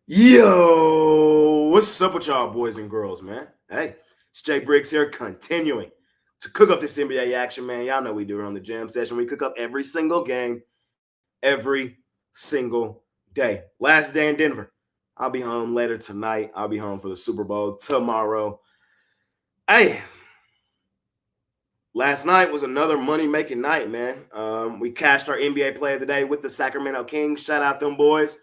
Yo, what's up with y'all boys and girls, man? Hey, it's Jay Briggs here, continuing to cook up this NBA action, man. Y'all know we do it on the jam session. We cook up every single game, every single day. Last day in Denver. I'll be home later tonight. I'll be home for the Super Bowl tomorrow. Hey, last night was another money-making night, man. We cashed our NBA Player of the Day with the Sacramento Kings. Shout out them boys.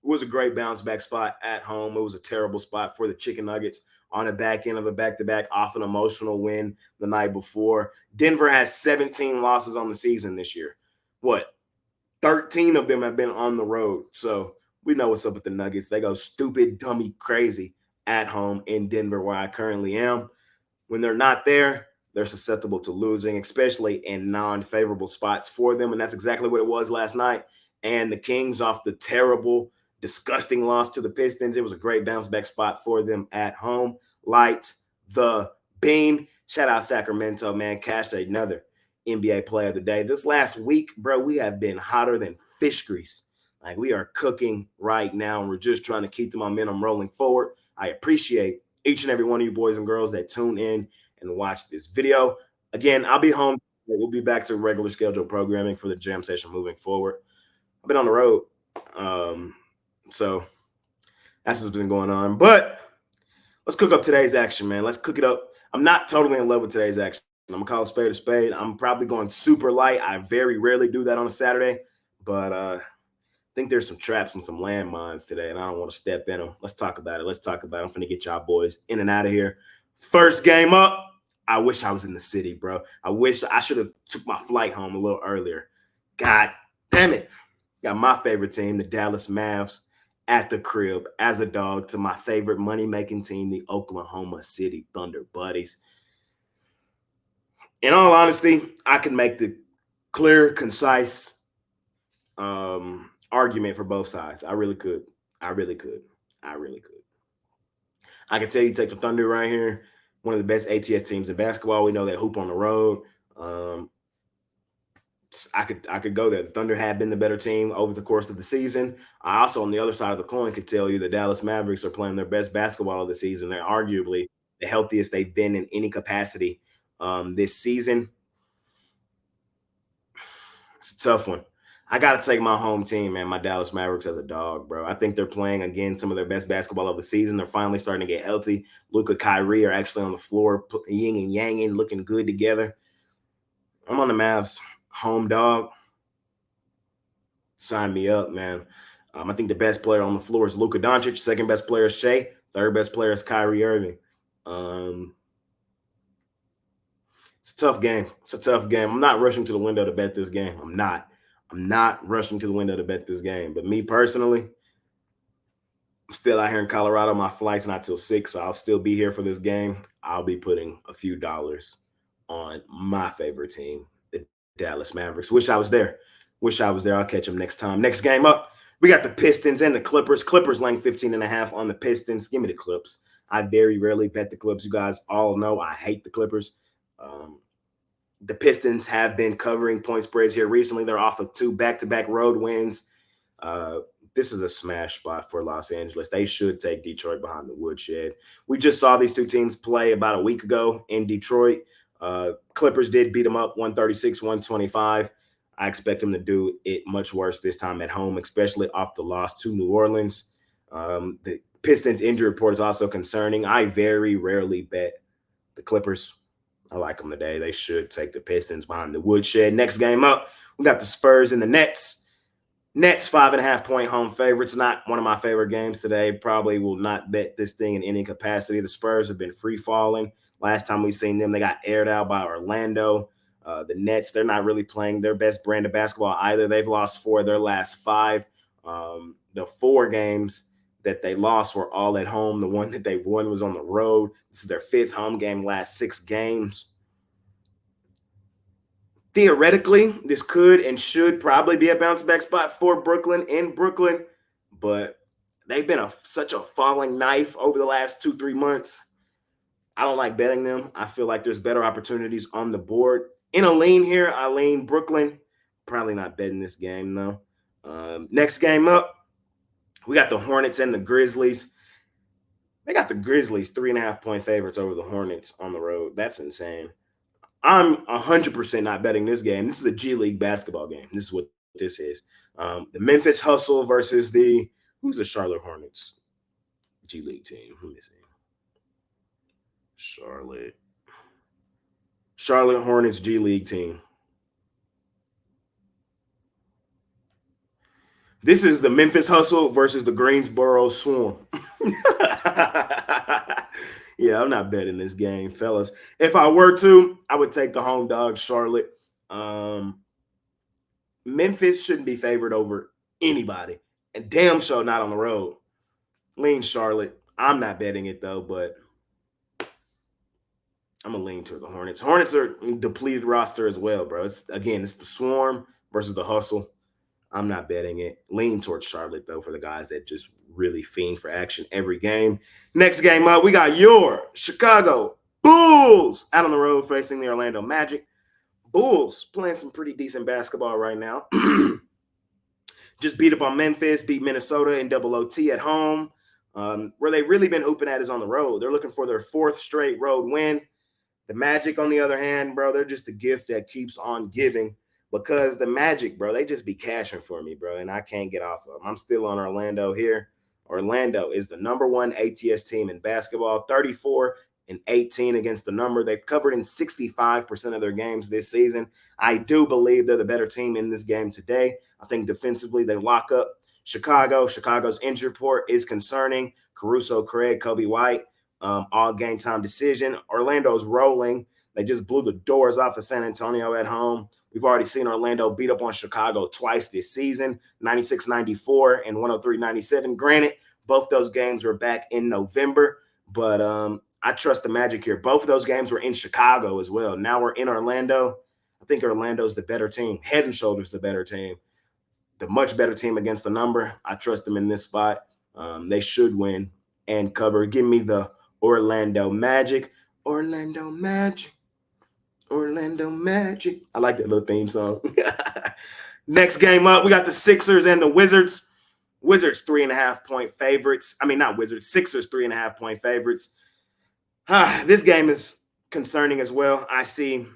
It was a great bounce back spot at home. It was a terrible spot for the Chicken Nuggets on the back end of a back-to-back off an emotional win the night before. Denver has 17 losses on the season this year. What? 13 of them have been on the road. So we know what's up with the Nuggets. They go stupid, dummy, crazy at home in Denver, where I currently am. When they're not there, they're susceptible to losing, especially in non-favorable spots for them. And that's exactly what it was last night. And the Kings, off the terrible, disgusting loss to the Pistons, it was a great bounce back spot for them at home. Light the beam. Shout out Sacramento, man. Cashed another NBA Player of the Day. This last week, bro, we have been hotter than fish grease. Like, we are cooking right now, and we're just trying to keep the momentum rolling forward. I appreciate each and every one of you boys and girls that tune in and watch this video. Again, I'll be home. We'll be back to regular scheduled programming for the jam session moving forward. I've been on the road. So that's what's been going on. But let's cook up today's action, man. Let's cook it up. I'm not totally in love with today's action. I'm going to call a spade a spade. I'm probably going super light. I very rarely do that on a Saturday. But I think there's some traps and some landmines today, and I don't want to step in them. Let's talk about it. I'm finna get y'all boys in and out of here. First game up. I wish I was in the city, bro. I wish I should have took my flight home a little earlier. God damn it. Got my favorite team, the Dallas Mavs, at the crib as a dog to my favorite money-making team, the Oklahoma City Thunder Buddies. In all honesty, I can make the clear, concise argument for both sides. I really could. I really could. I really could. I can tell you take the Thunder right here. One of the best ATS teams in basketball. We know that hoop on the road. I could go there. The Thunder have been the better team over the course of the season. I also, on the other side of the coin, could tell you the Dallas Mavericks are playing their best basketball of the season. They're arguably the healthiest they've been in any capacity this season. It's a tough one. I got to take my home team, man, my Dallas Mavericks as a dog, bro. I think they're playing, again, some of their best basketball of the season. They're finally starting to get healthy. Luka, Kyrie are actually on the floor, yin and yanging, looking good together. I'm on the Mavs. Home dog. Sign me up, man. I think the best player on the floor is Luka Doncic. Second best player is Shea. Third best player is Kyrie Irving. It's a tough game. It's a tough game. I'm not rushing to the window to bet this game. I'm not rushing to the window to bet this game. But me personally, I'm still out here in Colorado. My flight's not till 6, so I'll still be here for this game. I'll be putting a few dollars on my favorite team, the Dallas Mavericks. Wish I was there. I'll catch them next time. Next game up, we got the Pistons and the Clippers. Clippers laying 15.5 on the Pistons. Give me the Clips. I very rarely bet the Clips. You guys all know I hate the Clippers. The Pistons have been covering point spreads here recently. They're off of 2 back-to-back road wins. This is a smash spot for Los Angeles. They should take Detroit behind the woodshed. We just saw these two teams play about a week ago in Detroit. Clippers did beat them up 136-125. I expect them to do it much worse this time at home, especially off the loss to New Orleans. The Pistons injury report is also concerning. I very rarely bet the Clippers. I like them today. They should take the Pistons behind the woodshed. Next game up, we got the Spurs and the Nets. Nets 5.5-point home favorites. Not one of my favorite games today. Probably will not bet this thing in any capacity. The Spurs have been free falling. Last time we seen them, they got aired out by Orlando. The Nets, they're not really playing their best brand of basketball either. They've lost 4 of their last 5. The 4 games that they lost were all at home. The one that they won was on the road. This is their 5th home game last 6 games. Theoretically, this could and should probably be a bounce back spot for Brooklyn in Brooklyn, but they've been such a falling knife over the last 2-3 months. I don't like betting them. I feel like there's better opportunities on the board. In a lean here, I lean Brooklyn. Probably not betting this game, though. Next game up, We got the Hornets and the Grizzlies. They got the Grizzlies 3.5 point favorites over the Hornets on the road. That's insane. I'm 100% not betting this game. This is a G League basketball game. This is what this is. The Memphis Hustle versus who's the Charlotte Hornets G League team? Let me see. Charlotte Hornets G League team. This is the Memphis Hustle versus the Greensboro Swarm. Yeah, I'm not betting this game, fellas. If I were to, I would take the home dog, Charlotte. Memphis shouldn't be favored over anybody, and damn sure not on the road. Lean Charlotte. I'm not betting it though, but I'm gonna lean to the Hornets. Hornets are depleted roster as well, bro. It's the Swarm versus the Hustle. I'm not betting it. Lean towards Charlotte, though, for the guys that just really fiend for action every game. Next game up, we got your Chicago Bulls out on the road facing the Orlando Magic. Bulls playing some pretty decent basketball right now. Just beat up on Memphis, beat Minnesota in double OT at home. Where they've really been hooping at is on the road. They're looking for their 4th straight road win. The Magic, on the other hand, bro, they're just a gift that keeps on giving. Because the Magic, bro, they just be cashing for me, bro, and I can't get off of them. I'm still on Orlando here. Orlando is the #1 ATS team in basketball, 34-18 against the number. They've covered in 65% of their games this season. I do believe they're the better team in this game today. I think defensively they lock up Chicago. Chicago's injury report is concerning. Caruso, Craig, Kobe White, all game time decision. Orlando's rolling. They just blew the doors off of San Antonio at home. We've already seen Orlando beat up on Chicago twice this season, 96-94 and 103-97. Granted, both those games were back in November, but I trust the Magic here. Both of those games were in Chicago as well. Now we're in Orlando. I think Orlando's the better team. Head and shoulders the better team. The much better team against the number. I trust them in this spot. They should win and cover. Give me the Orlando Magic. Orlando Magic. Orlando Magic. I like that little theme song. Next game up, we got the Sixers and the Wizards. Wizards 3.5 point favorites. I mean, not Wizards. Sixers 3.5 point favorites. This game is concerning as well. I see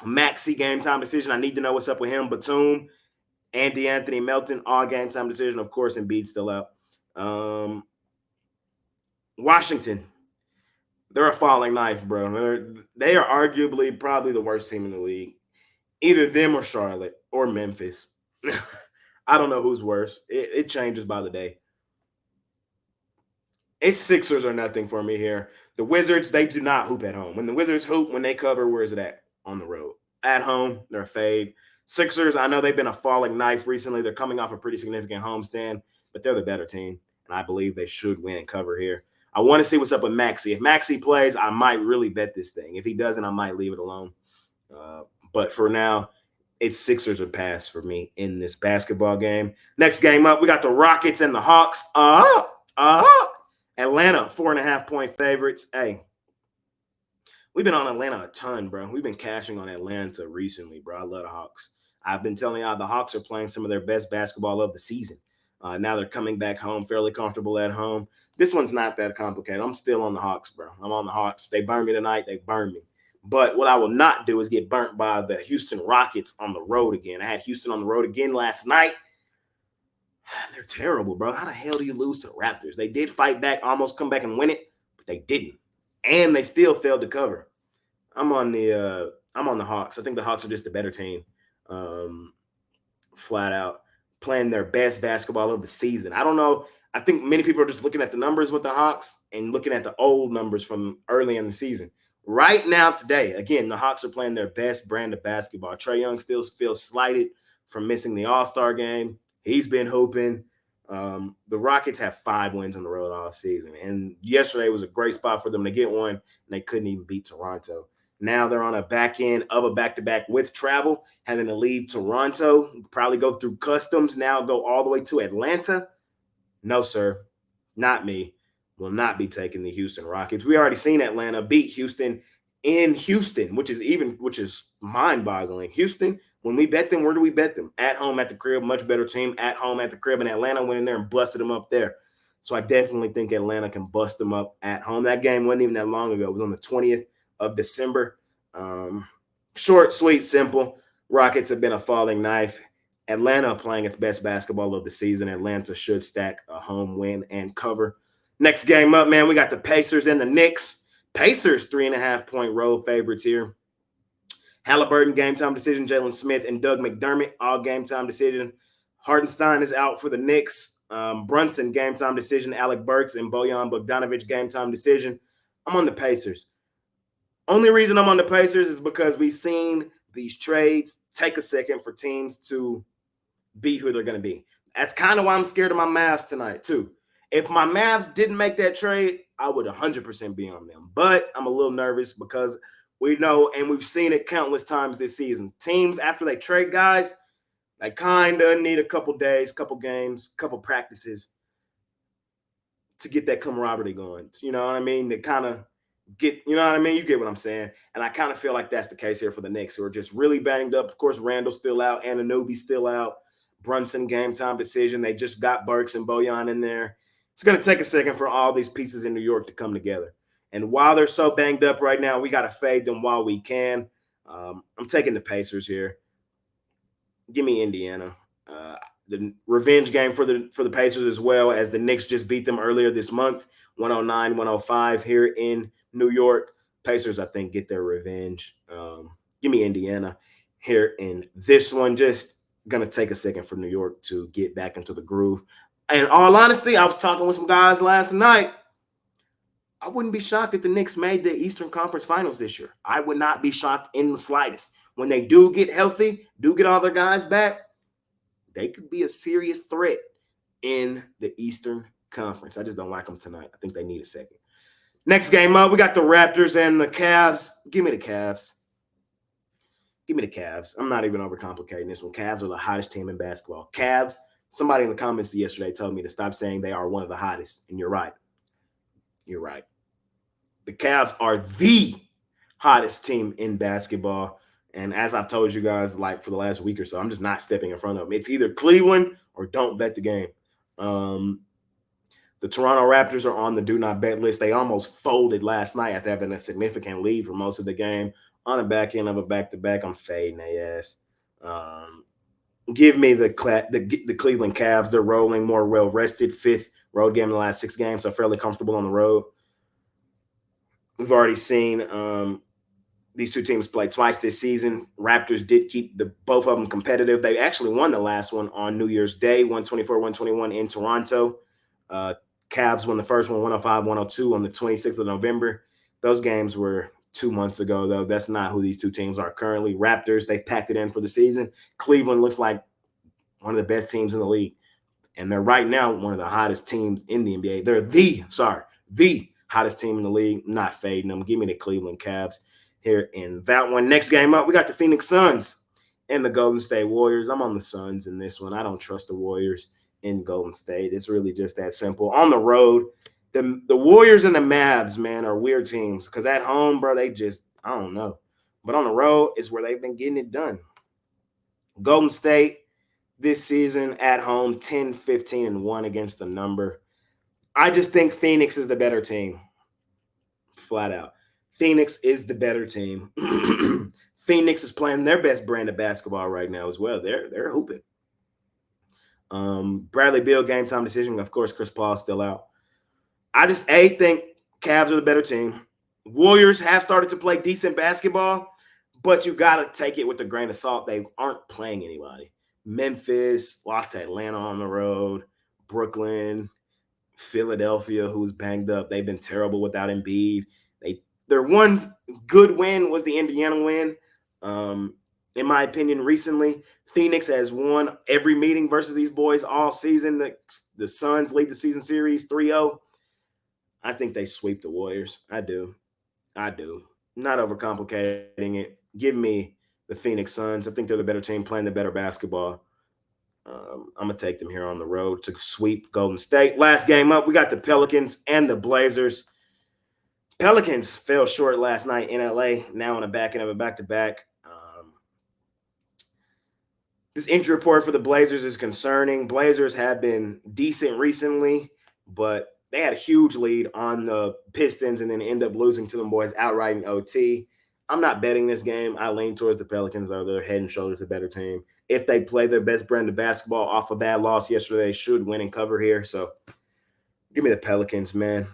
Maxey game time decision. I need to know what's up with him. Batum, Anthony Melton, all game time decision. Of course, Embiid still out. Washington. They're a falling knife, bro. They are arguably probably the worst team in the league. Either them or Charlotte or Memphis. I don't know who's worse. It changes by the day. It's Sixers or nothing for me here. The Wizards, they do not hoop at home. When the Wizards hoop, when they cover, where is it at? On the road. At home, they're a fade. Sixers, I know they've been a falling knife recently. They're coming off a pretty significant homestand, but they're the better team, and I believe they should win and cover here. I want to see what's up with Maxey. If Maxey plays, I might really bet this thing. If he doesn't, I might leave it alone. But for now, it's Sixers or pass for me in this basketball game. Next game up, we got the Rockets and the Hawks. Atlanta, 4.5 point favorites. Hey, we've been on Atlanta a ton, bro. We've been cashing on Atlanta recently, bro. I love the Hawks. I've been telling y'all the Hawks are playing some of their best basketball of the season. Now they're coming back home, fairly comfortable at home. This one's not that complicated. I'm still on the Hawks, bro. I'm on the Hawks. They burn me tonight. They burn me. But what I will not do is get burnt by the Houston Rockets on the road again. I had Houston on the road again last night. They're terrible, bro. How the hell do you lose to the Raptors? They did fight back, almost come back and win it, but they didn't. And they still failed to cover. I'm on the Hawks. I think the Hawks are just a better team. Flat out. Playing their best basketball of the season. I don't know. I think many people are just looking at the numbers with the Hawks and looking at the old numbers from early in the season. Right now, today, again, the Hawks are playing their best brand of basketball. Trae Young still feels slighted from missing the All-Star game. He's been hooping. The Rockets have 5 wins on the road all season. And yesterday was a great spot for them to get one, and they couldn't even beat Toronto. Now they're on a back end of a back-to-back with travel, having to leave Toronto, probably go through customs, now go all the way to Atlanta. No, sir, not me. Will not be taking the Houston Rockets. We already seen Atlanta beat Houston in Houston, which is mind-boggling. Houston when we bet them, where do we bet them? At home, at the crib, much better team. At home, at the crib, and Atlanta went in there and busted them up there. So I definitely think Atlanta can bust them up at home. That game wasn't even that long ago. It was on the 20th of December. Short, sweet, simple. Rockets have been a falling knife. Atlanta playing its best basketball of the season. Atlanta should stack a home win and cover. Next game up, man, we got the Pacers and the Knicks. Pacers 3.5-point road favorites here. Halliburton, game time decision. Jalen Smith and Doug McDermott, all game time decision. Hartenstein is out for the Knicks. Brunson, game time decision. Alec Burks and Bojan Bogdanovic, game time decision. I'm on the Pacers. Only reason I'm on the Pacers is because we've seen these trades take a second for teams to be who they're going to be. That's kind of why I'm scared of my Mavs tonight, too. If my Mavs didn't make that trade, I would 100% be on them. But I'm a little nervous because we know, and we've seen it countless times this season, teams, after they trade guys, they kind of need a couple days, couple games, couple practices to get that camaraderie going. You know what I mean? To kind of get, you know what I mean? You get what I'm saying. And I kind of feel like that's the case here for the Knicks, who are just really banged up. Of course, Randall's still out. Anunoby's still out. Brunson, game time decision. They just got Burks and Bojan in there. It's going to take a second for all these pieces in New York to come together. And while they're so banged up right now, we got to fade them while we can. I'm taking the Pacers here. Give me Indiana. The revenge game for the Pacers, as well as the Knicks just beat them earlier this month, 109-105 here in New York. Pacers, I think, get their revenge. Give me Indiana here in this one. Just going to take a second for New York to get back into the groove. In all honesty, I was talking with some guys last night. I wouldn't be shocked if the Knicks made the Eastern Conference Finals this year. I would not be shocked in the slightest. When they do get healthy, do get all their guys back, they could be a serious threat in the Eastern Conference. I just don't like them tonight. I think they need a second. Next game up, we got the Raptors and the Cavs. Give me the Cavs. Give me the Cavs. I'm not even overcomplicating this one. Cavs are the hottest team in basketball. Cavs, somebody in the comments yesterday told me to stop saying they are one of the hottest, and you're right. You're right. The Cavs are the hottest team in basketball. And as I've told you guys, like for the last week or so, I'm just not stepping in front of them. It's either Cleveland or don't bet the game. The Toronto Raptors are on the do not bet list. They almost folded last night after having a significant lead for most of the game. On the back end of a back-to-back, I'm fading their ass. Give me the Cleveland Cavs. They're rolling, more well-rested. 5th road game in the last 6 games, so fairly comfortable on the road. We've already seen these two teams play twice this season. Raptors did keep both of them competitive. They actually won the last one on New Year's Day, 124-121 in Toronto. Cavs won the first one, 105-102 on the 26th of November. Those games were 2 months ago, though. That's not who these two teams are currently. Raptors, they've packed it in for the season. Cleveland looks like one of the best teams in the league. And they're right now one of the hottest teams in the NBA. They're the hottest team in the league. Not fading them. Give me the Cleveland Cavs here in that one. Next game up, we got the Phoenix Suns and the Golden State Warriors. I'm on the Suns in this one. I don't trust the Warriors in Golden State. It's really just that simple. On the road, the Warriors and the Mavs, man, are weird teams because at home, bro, they just, I don't know. But on the road is where they've been getting it done. Golden State this season at home, 10-15-1 against the number. I just think Phoenix is the better team. Flat out. Phoenix is the better team. Phoenix is playing their best brand of basketball right now as well. They're hooping. Bradley Beal, game time decision. Of course, Chris Paul's still out. I just, think Cavs are the better team. Warriors have started to play decent basketball, but you got to take it with a grain of salt. They aren't playing anybody. Memphis lost to Atlanta on the road. Brooklyn, Philadelphia, who's banged up. They've been terrible without Embiid. Their one good win was the Indiana win. In my opinion, recently, Phoenix has won every meeting versus these boys all season. The Suns lead the season series 3-0. I think they sweep the Warriors. I do. Not overcomplicating it. Give me the Phoenix Suns. I think they're the better team playing the better basketball. I'm going to take them here on the road to sweep Golden State. Last game up, we got the Pelicans and the Blazers. Pelicans fell short last night in LA, now on the back end of a back-to-back. This injury report for the Blazers is concerning. Blazers have been decent recently, but they had a huge lead on the Pistons and then end up losing to them boys outright in OT. I'm not betting this game. I lean towards the Pelicans, though they're head and shoulders a better team. If they play their best brand of basketball off a bad loss yesterday, they should win and cover here. So give me the Pelicans, man.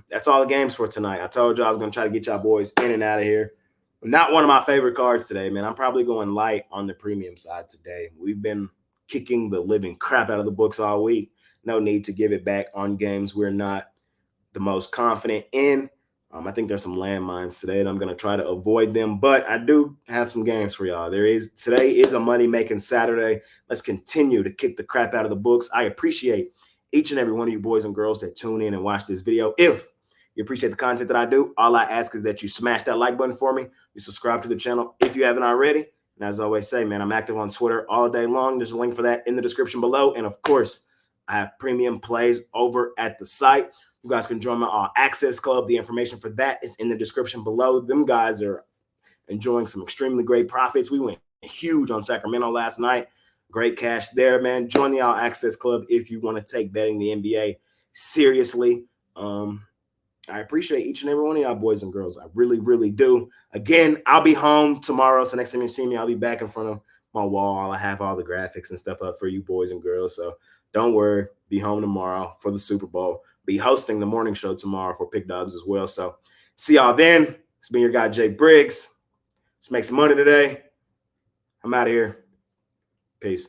That's all the games for tonight. I told you I was going to try to get y'all boys in and out of here. Not one of my favorite cards today, man. I'm probably going light on the premium side today. We've been kicking the living crap out of the books all week. No need to give it back on games we're not the most confident in. I think there's some landmines today, and I'm going to try to avoid them. But I do have some games for y'all. Today is a money-making Saturday. Let's continue to kick the crap out of the books. I appreciate each and every one of you boys and girls that tune in and watch this video. If you appreciate the content that I do, all I ask is that you smash that like button for me. You subscribe to the channel if you haven't already. And as I always say, man, I'm active on Twitter all day long. There's a link for that in the description below. And of course, I have premium plays over at the site. You guys can join my All Access Club. The information for that is in the description below. Them guys are enjoying some extremely great profits. We went huge on Sacramento last night. Great cash there, man. Join the All Access Club if you want to take betting the NBA seriously. I appreciate each and every one of y'all boys and girls. I really, really do. Again, I'll be home tomorrow. So next time you see me, I'll be back in front of my wall. I have all the graphics and stuff up for you boys and girls. So don't worry. Be home tomorrow for the Super Bowl. Be hosting the morning show tomorrow for Pick Dawgz as well. So see y'all then. It's been your guy, Jay Briggs. Let's make some money today. I'm out of here. Peace.